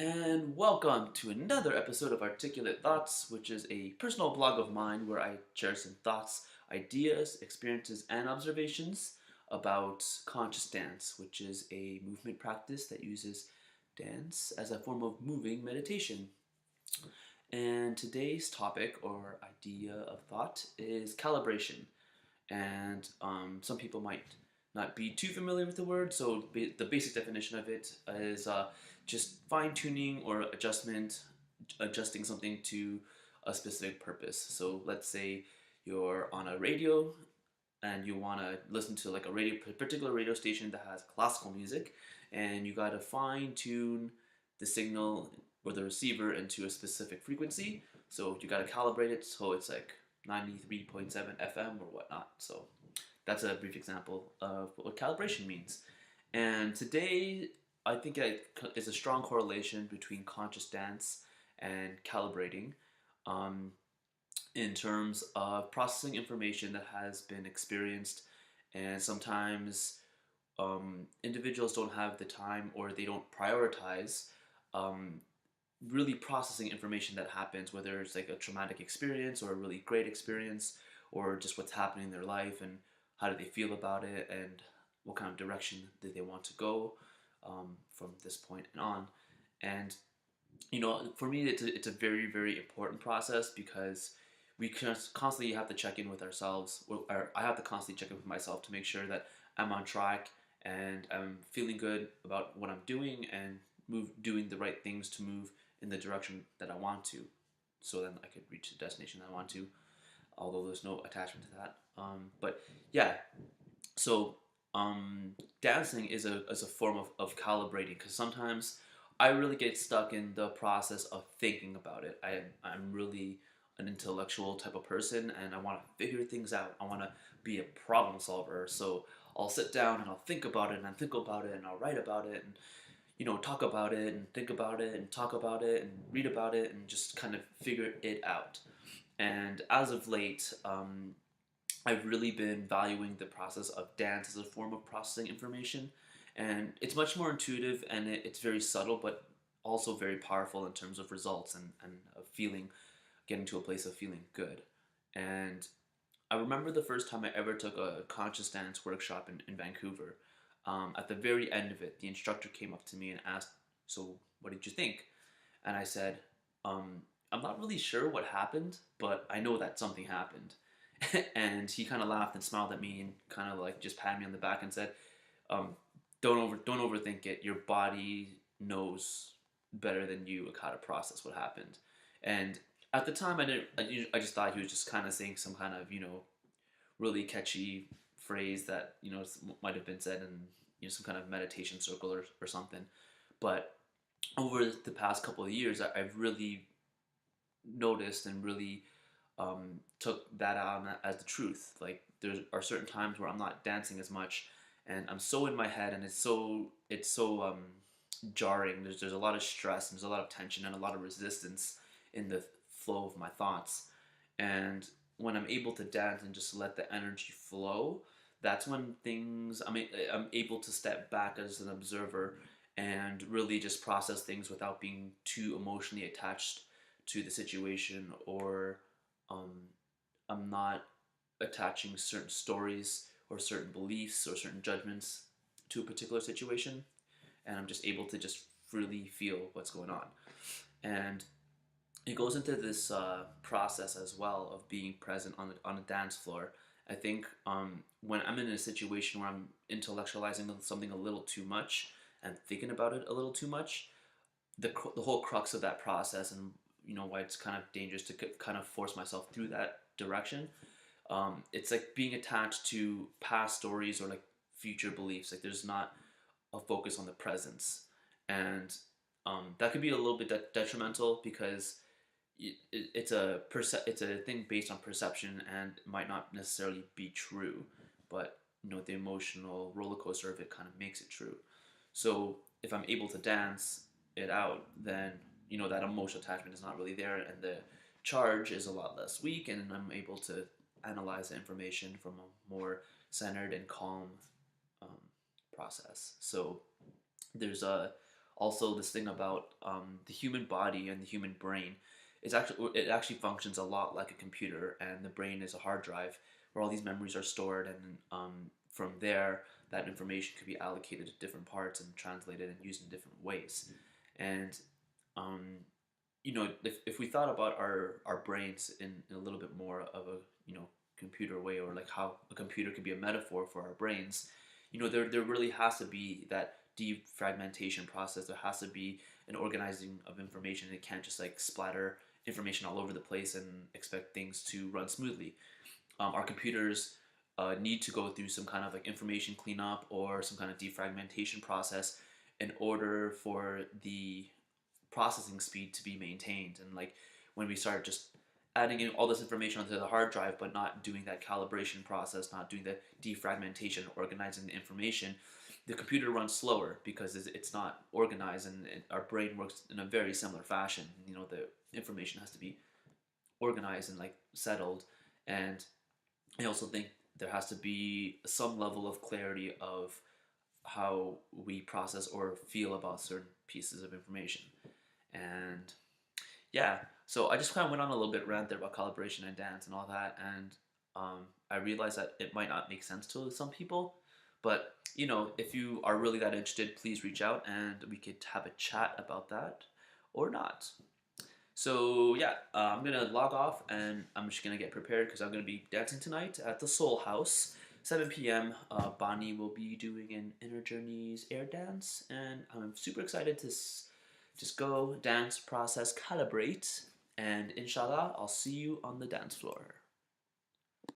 And welcome to another episode of Articulate Thoughts, which is a personal blog of mine where I share some thoughts, ideas, experiences, and observations about conscious dance, which is a movement practice that uses dance as a form of moving meditation. And today's topic or idea of thought is calibration. And some people might not be too familiar with the word, so the basic definition of it is just fine tuning or adjusting something to a specific purpose. So let's say you're on a radio and you want to listen to like particular radio station that has classical music, and you got to fine tune the signal or the receiver into a specific frequency. So you got to calibrate it so it's like 93.7 FM or whatnot. So that's a brief example of what calibration means. And today, I think it's a strong correlation between conscious dance and calibrating in terms of processing information that has been experienced. And sometimes individuals don't have the time or they don't prioritize um, really processing information that happens, whether it's like a traumatic experience or a really great experience or just what's happening in their life and how do they feel about it and what kind of direction do they want to go from this point and on. And for me, it's a very, very important process because we constantly have to check in with ourselves, or I have to constantly check in with myself to make sure that I'm on track and I'm feeling good about what I'm doing and doing the right things to move in the direction that I want to, so then I could reach the destination I want to, although there's no attachment to that. But yeah, so dancing is a form of calibrating because sometimes I really get stuck in the process of thinking about it. I'm really an intellectual type of person and I want to figure things out. I want to be a problem solver. So I'll sit down and I'll think about it and I'll think about it and I'll write about it and talk about it and think about it and talk about it and read about it and just kind of figure it out. And as of late, I've really been valuing the process of dance as a form of processing information. And it's much more intuitive and it's very subtle, but also very powerful in terms of results and of getting to a place of feeling good. And I remember the first time I ever took a conscious dance workshop in Vancouver. At the very end of it, the instructor came up to me and asked, "So, what did you think?" And I said, "I'm not really sure what happened, but I know that something happened." And he kind of laughed and smiled at me and kind of like just patted me on the back and said, um, don't overthink it. Your body knows better than you how to process what happened." And at the time, I just thought he was just kind of saying some kind of really catchy phrase that might have been said in some kind of meditation circle or something. But over the past couple of years, I've really noticed and really took that on as the truth. Like there are certain times where I'm not dancing as much, and I'm so in my head, and it's so jarring. There's a lot of stress, and there's a lot of tension, and a lot of resistance in the flow of my thoughts. And when I'm able to dance and just let the energy flow, that's when I'm able to step back as an observer and really just process things without being too emotionally attached to the situation, or um, I'm not attaching certain stories or certain beliefs or certain judgments to a particular situation, and I'm just able to just freely feel what's going on. And it goes into this process as well of being present on a dance floor. I think when I'm in a situation where I'm intellectualizing something a little too much and thinking about it a little too much, the whole crux of that process and why it's kind of dangerous to kind of force myself through that direction. It's like being attached to past stories or like future beliefs. Like there's not a focus on the presence, and that could be a little bit detrimental because it's a thing based on perception and it might not necessarily be true, but the emotional roller coaster of it kind of makes it true. So if I'm able to dance it out, then that emotional attachment is not really there, and the charge is a lot less weak, and I'm able to analyze the information from a more centered and calm um, process. So there's Also, this thing about the human body and the human brain is actually it actually functions a lot like a computer, and the brain is a hard drive where all these memories are stored, and from there that information could be allocated to different parts and translated and used in different ways. And um, if we thought about our brains in a little bit more of a computer way, or like how a computer could be a metaphor for our brains, there really has to be that defragmentation process. There has to be an organizing of information. It can't just like splatter information all over the place and expect things to run smoothly. Our computers need to go through some kind of like information cleanup or some kind of defragmentation process in order for the processing speed to be maintained. And like when we start just adding in all this information onto the hard drive but not doing that calibration process, not doing the defragmentation, organizing the information, the computer runs slower because it's not organized, and our brain works in a very similar fashion. The information has to be organized and like settled. And I also think there has to be some level of clarity of how we process or feel about certain pieces of information. And yeah, so I just kind of went on a little bit rant there about calibration and dance and all that, and I realized that it might not make sense to some people, but if you are really that interested, please reach out and we could have a chat about that or not. So yeah, I'm gonna log off and I'm just gonna get prepared because I'm gonna be dancing tonight at the Soul House, 7 p.m. Bonnie will be doing an Inner Journeys air dance, and I'm super excited to just go dance, process, calibrate, and inshallah, I'll see you on the dance floor.